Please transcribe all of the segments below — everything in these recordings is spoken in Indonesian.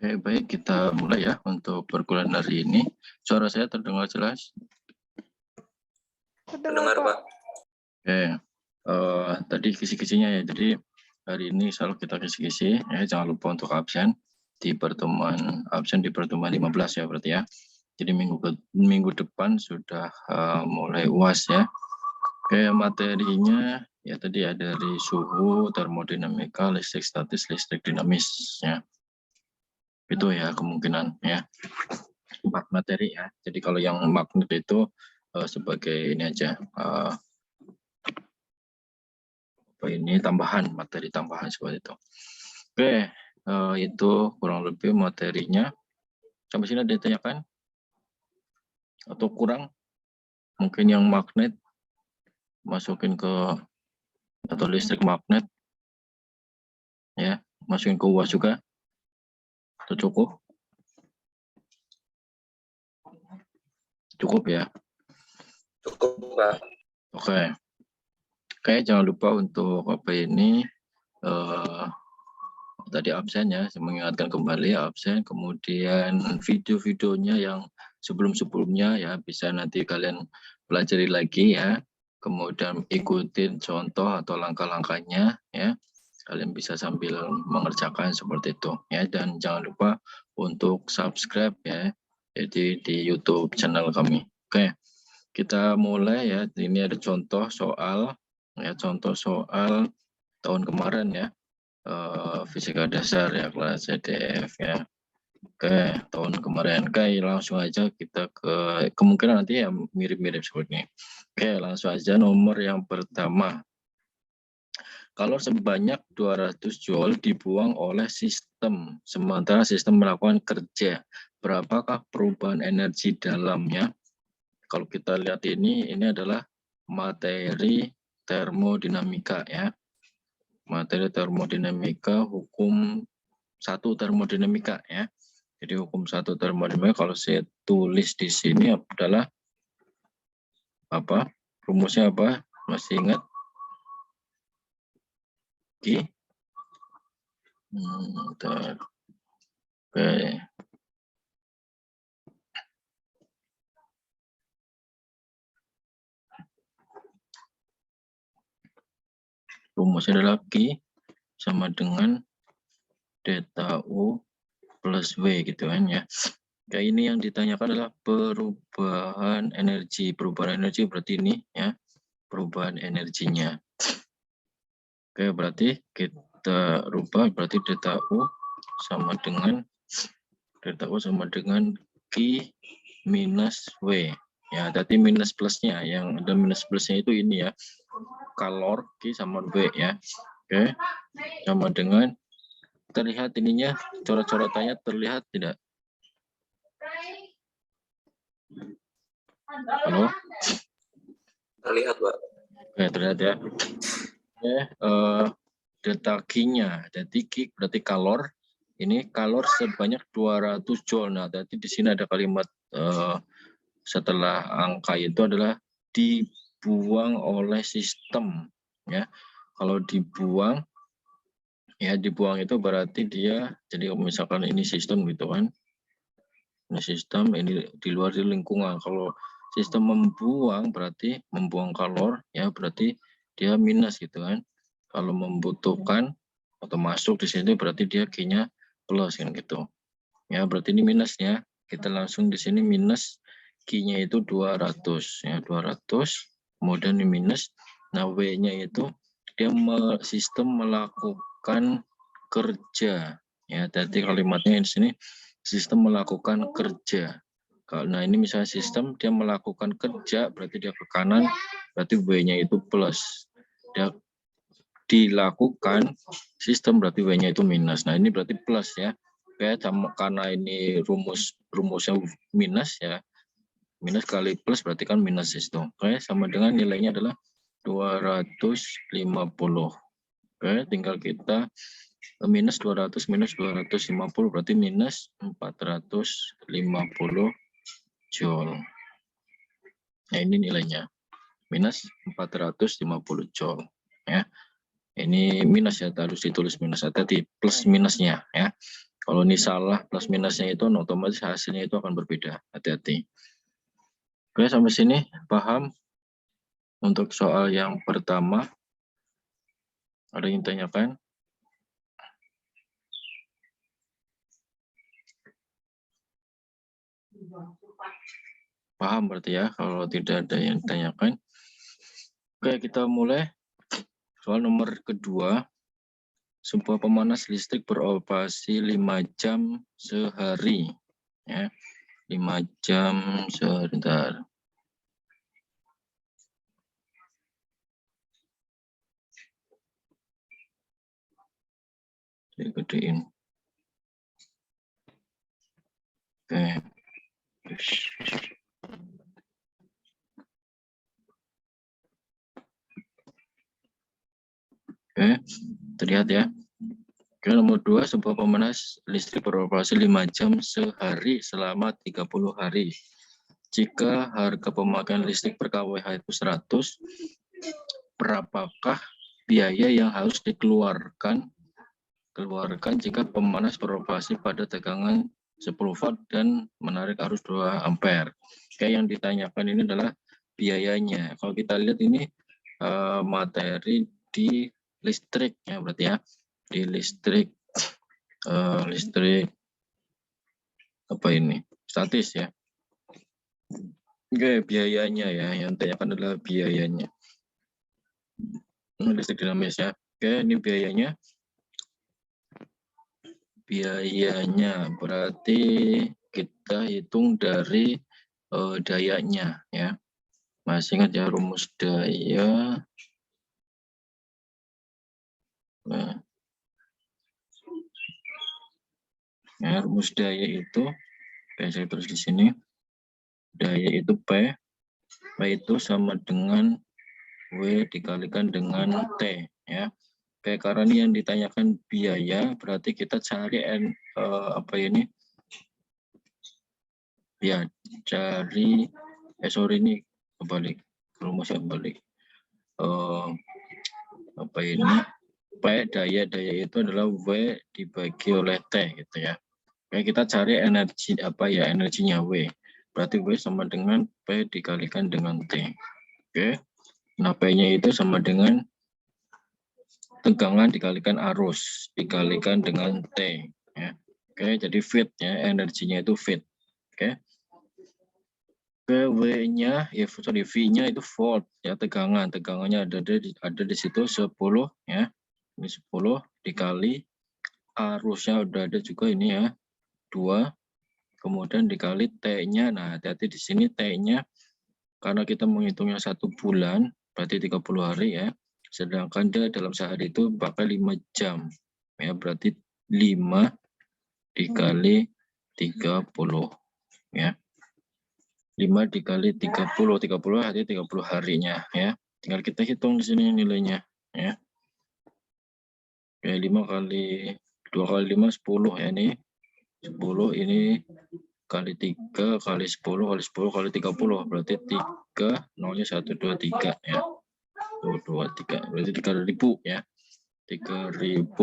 Oke, baik, kita mulai ya untuk perkuliahan hari ini. Suara saya terdengar jelas? Terdengar, Pak. Oke, tadi kisi-kisinya ya. Jadi hari ini selalu kita kisi-kisi, ya, jangan lupa untuk absen di pertemuan 15 ya berarti ya. Jadi minggu depan sudah mulai UAS ya. Oke, materinya ya tadi ya dari suhu, termodinamika, listrik statis, listrik dinamis ya. Itu ya kemungkinan ya 4 materi ya. Jadi kalau yang magnet itu sebagai ini aja ini tambahan, materi tambahan seperti itu. Oke, itu kurang lebih materinya. Sampai sini ada ditanyakan atau kurang? Mungkin yang magnet masukin ke atau listrik magnet ya, masukin ke UAS juga. Itu cukup? Cukup ya. Cukup, Pak. Oke. Oke, jangan lupa untuk apa ini tadi absen ya, saya mengingatkan kembali absen, kemudian video-videonya yang sebelum-sebelumnya ya bisa nanti kalian pelajari lagi ya, kemudian ikutin contoh atau langkah-langkahnya ya, kalian bisa sambil mengerjakan seperti itu ya, dan jangan lupa untuk subscribe ya, jadi di YouTube channel kami. Oke, kita mulai ya, ini ada contoh soal ya, contoh soal tahun kemarin ya. Fisika dasar ya kelas CDF ya. Oke, tahun kemarin. Oke, langsung aja kita ke kemungkinan nanti ya mirip-mirip seperti ini. Oke, langsung aja nomor yang pertama. Kalau sebanyak 200 joule dibuang oleh sistem, sementara sistem melakukan kerja, berapakah perubahan energi dalamnya? Kalau kita lihat ini adalah materi termodinamika ya. Materi termodinamika, hukum 1 termodinamika ya. Jadi hukum 1 termodinamika kalau saya tulis di sini adalah apa? Rumusnya apa? Masih ingat? Oke. Oke. Rumusnya adalah Q sama dengan delta U plus W gitu kan ya. Kayak ini yang ditanyakan adalah perubahan energi. Perubahan energi berarti ini ya, perubahan energinya. Oke, berarti kita rubah, berarti delta U sama dengan Q minus W. Ya, tadi minus plusnya, yang ada minus plusnya itu ini ya, kalor Q sama W ya. Oke, sama dengan, terlihat ininya, coret-coretannya terlihat tidak? Halo? Terlihat, Pak. Oke, terlihat ya. Oke, delta Q-nya, jadi Q berarti kalor. Ini kalor sebanyak 200 joule. Nah, tadi di sini ada kalimat setelah angka itu adalah dibuang oleh sistem ya. Kalau dibuang ya, dibuang itu berarti dia, jadi misalkan ini sistem gitu kan, ini sistem, ini di luar di lingkungan. Kalau sistem membuang berarti membuang kalor ya, berarti dia minus gitu kan. Kalau membutuhkan atau masuk di sini berarti dia Q-nya plus kan gitu ya, berarti ini minusnya. Kita langsung di sini minus Q-nya itu 200 ya, 200, kemudian ini minus. Nah, W-nya itu dia sistem melakukan kerja ya, tadi kalimatnya di sini sistem melakukan kerja. Nah, ini misalnya sistem dia melakukan kerja berarti dia ke kanan, berarti W-nya itu plus. Dia dilakukan sistem berarti W-nya itu minus. Nah, ini berarti plus ya. Oke, karena ini rumusnya minus ya, minus kali plus berarti kan minus itu. Oke, sama dengan nilainya adalah 250. Oke, tinggal kita minus 200 minus 250 berarti minus 450 joule. Nah, ini nilainya minus 450 joule ya. Ini minus ya, harus ditulis minus, tadi plus minusnya ya. Kalau ini salah plus minusnya itu otomatis hasilnya itu akan berbeda. Hati-hati. Oke, sampai sini paham? Untuk soal yang pertama, ada yang tanyakan? Paham berarti ya, kalau tidak ada yang ditanyakan. Oke, kita mulai. Soal nomor kedua, sebuah pemanas listrik beroperasi 5 jam sehari. Ya, 5 jam sebentar. Saya gedein. Oke. Oke, terlihat ya. Oke, nomor 2, sebuah pemanas listrik beroperasi 5 jam sehari selama 30 hari. Jika harga pemakaian listrik per kWh itu 100, berapakah biaya yang harus dikeluarkan jika pemanas beroperasi pada tegangan 10 volt dan menarik arus 2 ampere. Kayak yang ditanyakan ini adalah biayanya. Kalau kita lihat ini materi di listrik ya berarti ya. Di listrik apa ini? Statis ya. Oke, biayanya ya. Yang ditanyakan adalah biayanya. Listrik dinamis ya. Oke, ini biayanya. Biayanya berarti kita hitung dari dayanya ya. Masih ingat ya rumus daya. Nah, ya, rumus daya itu saya tulis di sini. Daya itu P itu sama dengan W dikalikan dengan T ya. Kayak karena ini yang ditanyakan biaya, berarti kita cari apa ini? Ya, cari sorry ini kebalik. Rumusnya kebalik. Apa ini? P daya itu adalah W dibagi oleh T gitu ya. Kayak kita cari energi apa ya? Energinya W. Berarti W sama dengan P dikalikan dengan T. Oke. Nah, P-nya itu sama dengan tegangan dikalikan arus dikalikan dengan T ya. Oke, jadi Volt ya, energinya itu Volt. Oke. W-nya ya sorry V-nya itu volt ya, tegangannya ada di situ 10 ya. Ini 10 dikali arusnya udah ada juga ini ya 2, kemudian dikali T-nya. Nah, hati-hati di sini T-nya karena kita menghitungnya 1 bulan berarti 30 hari ya. Sedangkan dia dalam sehari itu pakai 5 jam. Ya, berarti 5 dikali 30 ya. 5 dikali 30 hari 30 harinya ya. Tinggal kita hitung di sini nilainya ya. Ya 5 kali 2 kali 5 10 ya, ini 10 ini kali 3 kali 10 kali 10 kali 30 berarti 3 nolnya 1 2 3 ya. 1 2 3 berarti 3.000 ya. 3.000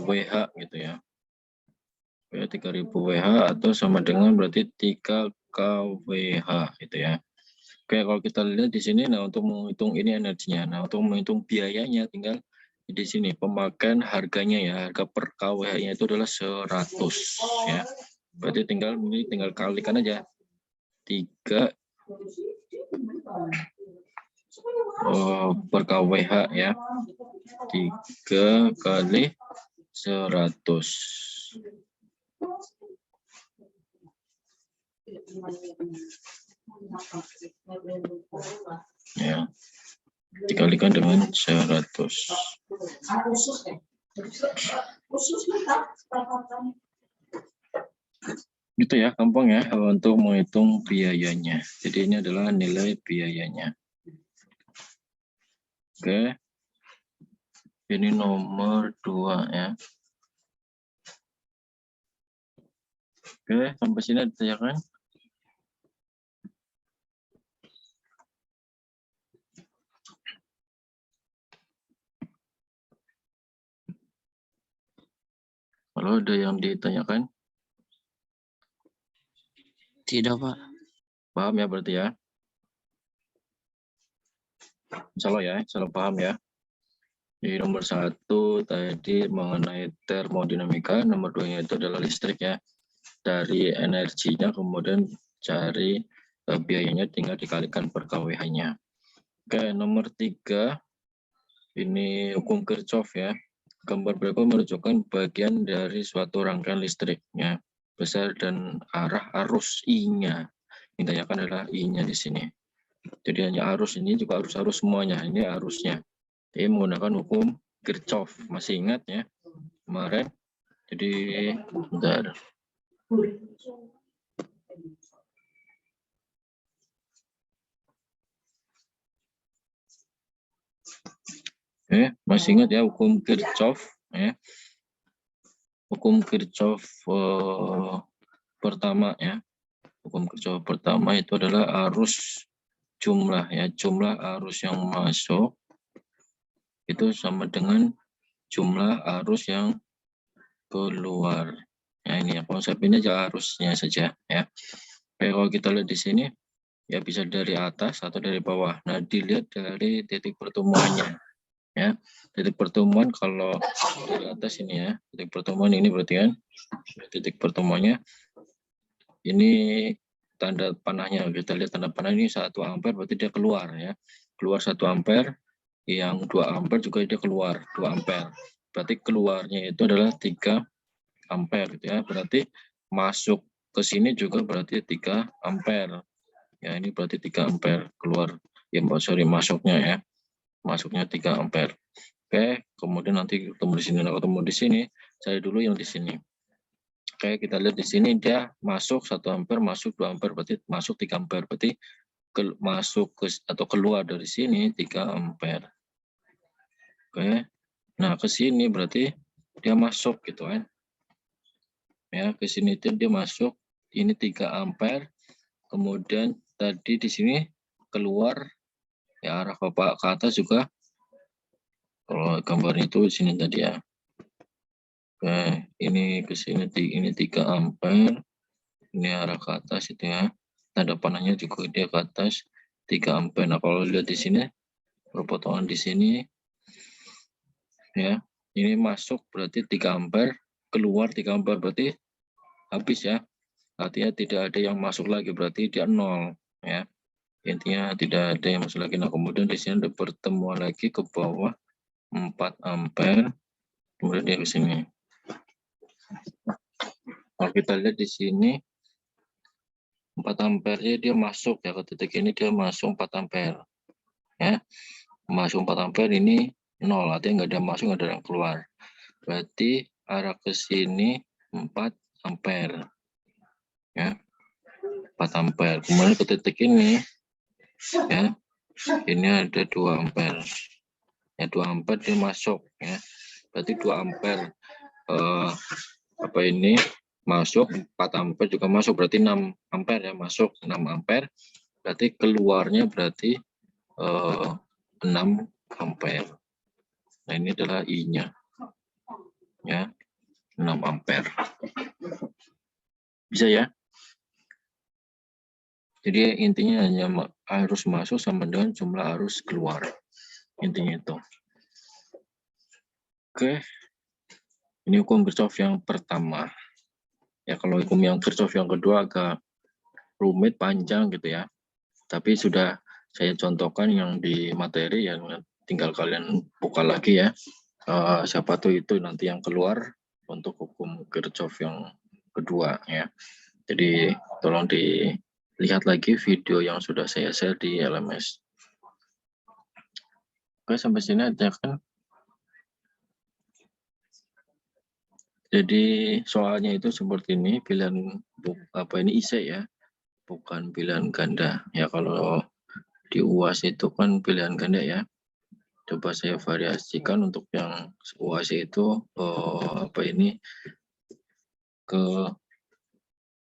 WH gitu ya. 3.000 WH atau sama dengan berarti 3 kWh gitu ya. Oke, kalau kita lihat di sini, nah untuk menghitung ini energinya, nah untuk menghitung biayanya tinggal di sini pemakaian harganya ya, harga per kWh-nya itu adalah 100 ya. Berarti tinggal kalikan aja 3 per kWh ya. 3 kali 100. Ya, dikalikan dengan 100. Gitu ya, gampang ya untuk menghitung biayanya. Jadi ini adalah nilai biayanya. Oke. Ini nomor 2 ya. Oke, sampai sini ada ditanyakan? Kalau ada yang ditanyakan? Tidak, Pak. Paham ya berarti ya? Insya Allah ya, insya Allah paham ya. Di nomor 1 tadi mengenai termodinamika, nomor 2 itu adalah listrik ya. Dari energinya kemudian cari biayanya tinggal dikalikan per kWh-nya. Oke, nomor 3 ini hukum Kirchhoff ya. Gambar berikut menunjukkan bagian dari suatu rangkaian listrik ya. Besar dan arah arus I-nya. Yang ditanyakan adalah I-nya di sini. Jadi hanya arus ini juga arus semuanya. Ini arusnya. Jadi menggunakan hukum Kirchhoff. Masih ingat ya kemarin? Jadi bentar. Masih ingat ya hukum Kirchhoff ya. Hukum Kirchhoff pertama ya. Hukum Kirchhoff pertama itu adalah arus jumlah ya, jumlah arus yang masuk itu sama dengan jumlah arus yang keluar. Ya ini ya, konsep ini aja arusnya saja ya. Oke, kalau kita lihat di sini ya bisa dari atas atau dari bawah. Nah, dilihat dari titik pertemuannya ya. Titik pertemuan kalau dari atas ini ya, titik pertemuan ini berarti kan titik pertemuannya ini tanda panahnya. Kita lihat tanda panah ini 1 ampere berarti dia keluar ya. Keluar 1 ampere, yang 2 ampere juga dia keluar 2 ampere. Berarti keluarnya itu adalah 3 ampere gitu ya. Berarti masuk ke sini juga berarti 3 ampere. Ya, ini berarti 3 ampere keluar. Ya, sorry, masuknya ya. Masuknya 3 ampere. Oke, kemudian nanti ketemu di sini. Nah, ketemu di sini, saya dulu yang di sini. Oke, kita lihat di sini dia masuk 1 ampere, masuk 2 ampere, berarti masuk 3 ampere. Berarti masuk ke atau keluar dari sini 3 ampere. Oke. Nah, ke sini berarti dia masuk gitu kan. Ya, ke sini dia masuk ini 3 ampere. Kemudian tadi di sini keluar ya arah ke atas juga. Kalau gambar itu di sini tadi ya. Oke, ini ke sini ini 3 ampere. Ini arah ke atas itu ya. Tanda panahnya juga dia ke atas 3 ampere. Nah, kalau lihat di sini perpotongan di sini ya. Ini masuk berarti 3 ampere, keluar 3 ampere berarti habis ya. Artinya tidak ada yang masuk lagi berarti dia 0 ya. Intinya tidak ada yang masuk lagi. Nah, kemudian di sini ada pertemuan lagi ke bawah 4 ampere. Kemudian dia ke sini. Kalau kita lihat di sini 4 ampere dia masuk ya, ke titik ini dia masuk 4 ampere ya. Masuk 4 ampere ini 0, artinya nggak ada masuk, nggak ada yang keluar. Berarti arah ke sini 4 ampere ya, 4 ampere. Kemudian ke titik ini ya, ini ada 2 ampere ya, 2 ampere dia masuk ya. Berarti 2 ampere apa ini masuk, 4 ampere juga masuk, berarti 6 ampere ya, masuk 6 ampere, berarti keluarnya berarti 6 ampere. Nah, ini adalah I-nya ya, 6 ampere. Bisa ya? Jadi intinya hanya arus masuk sama dengan jumlah arus keluar. Intinya itu. Oke. Ini hukum Kirchhoff yang pertama. Ya, kalau hukum yang Kirchhoff yang kedua agak rumit, panjang gitu ya. Tapi sudah saya contohkan yang di materi, yang tinggal kalian buka lagi ya. Siapa tuh itu nanti yang keluar untuk hukum Kirchhoff yang kedua ya. Jadi tolong dilihat lagi video yang sudah saya share di LMS. Oke, sampai sini aja kan. Jadi soalnya itu seperti ini, pilihan apa ini IC ya, bukan pilihan ganda. Ya kalau di UAS itu kan pilihan ganda ya. Coba saya variasikan untuk yang UAS itu apa ini ke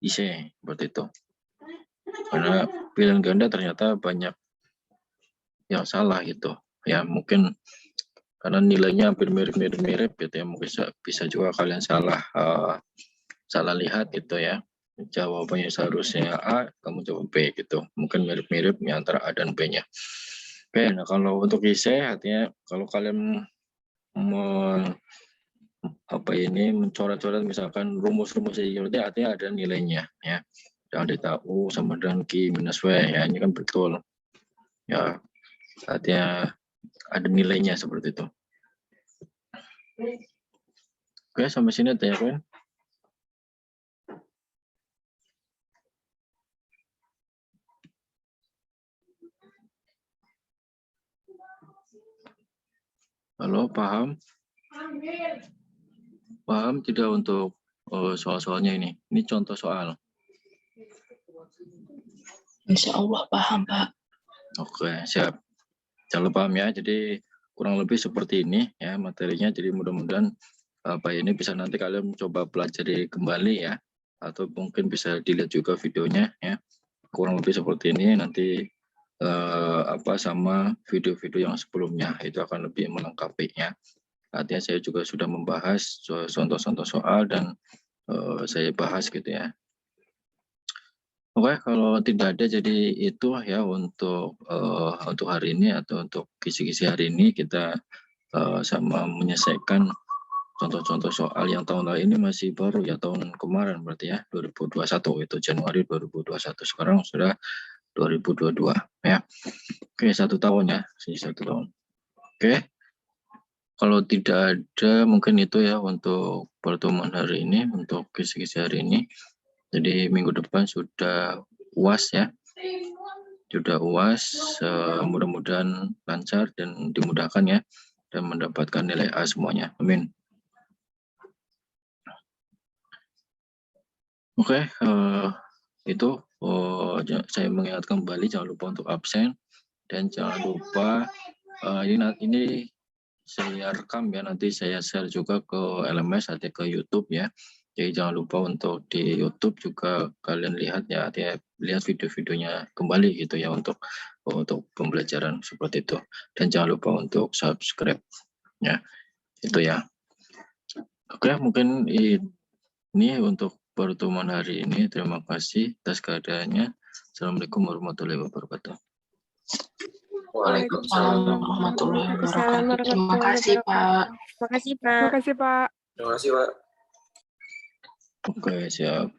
IC seperti itu. Karena pilihan ganda ternyata banyak yang salah gitu. Ya mungkin karena nilainya hampir mirip gitu ya, mungkin bisa juga kalian salah lihat gitu ya, jawabannya seharusnya A, kamu jawab B gitu, mungkin mirip-mirip antara A dan B-nya. Oke, nah kalau untuk isi artinya kalau kalian mencoret-coret misalkan rumus-rumus unitnya artinya ada nilainya ya, yang ditahu sama dengan Q minus W ya, ini kan betul ya, artinya ada nilainya seperti itu. Oke, sampai sini ada ya, Queen? Halo, paham? Paham tidak untuk soal-soalnya ini? Ini contoh soal. Insya Allah paham, Pak. Oke, siap. Jangan lupa paham ya. Jadi kurang lebih seperti ini ya materinya. Jadi mudah-mudahan ini bisa nanti kalian coba pelajari kembali ya, atau mungkin bisa dilihat juga videonya ya. Kurang lebih seperti ini nanti sama video-video yang sebelumnya itu akan lebih melengkapinya. Artinya saya juga sudah membahas contoh-contoh soal dan saya bahas gitu ya. Oke, kalau tidak ada jadi itu ya untuk hari ini atau untuk kisi-kisi hari ini kita sama menyelesaikan contoh-contoh soal yang tahun lalu ini masih baru ya, tahun kemarin berarti ya 2021 itu Januari 2021, sekarang sudah 2022 ya. Oke, 1 tahun ya, 1 tahun. Oke, kalau tidak ada mungkin itu ya untuk pertemuan hari ini, untuk kisi-kisi hari ini. Jadi minggu depan sudah UAS ya, sudah UAS, mudah-mudahan lancar dan dimudahkan ya, dan mendapatkan nilai A semuanya, amin. Oke, itu saya mengingatkan kembali jangan lupa untuk absen dan jangan lupa ini saya rekam ya, nanti saya share juga ke LMS atau ke YouTube ya. Jadi jangan lupa untuk di YouTube juga kalian lihat ya, lihat video-videonya kembali gitu ya untuk pembelajaran seperti itu. Dan jangan lupa untuk subscribe ya, itu ya. Oke, mungkin ini untuk pertemuan hari ini. Terima kasih atas keadaannya. Assalamualaikum warahmatullahi wabarakatuh. Waalaikumsalam warahmatullahi wabarakatuh. Terima kasih, Pak. Terima kasih, Pak. Terima kasih, Pak. Oke, siap.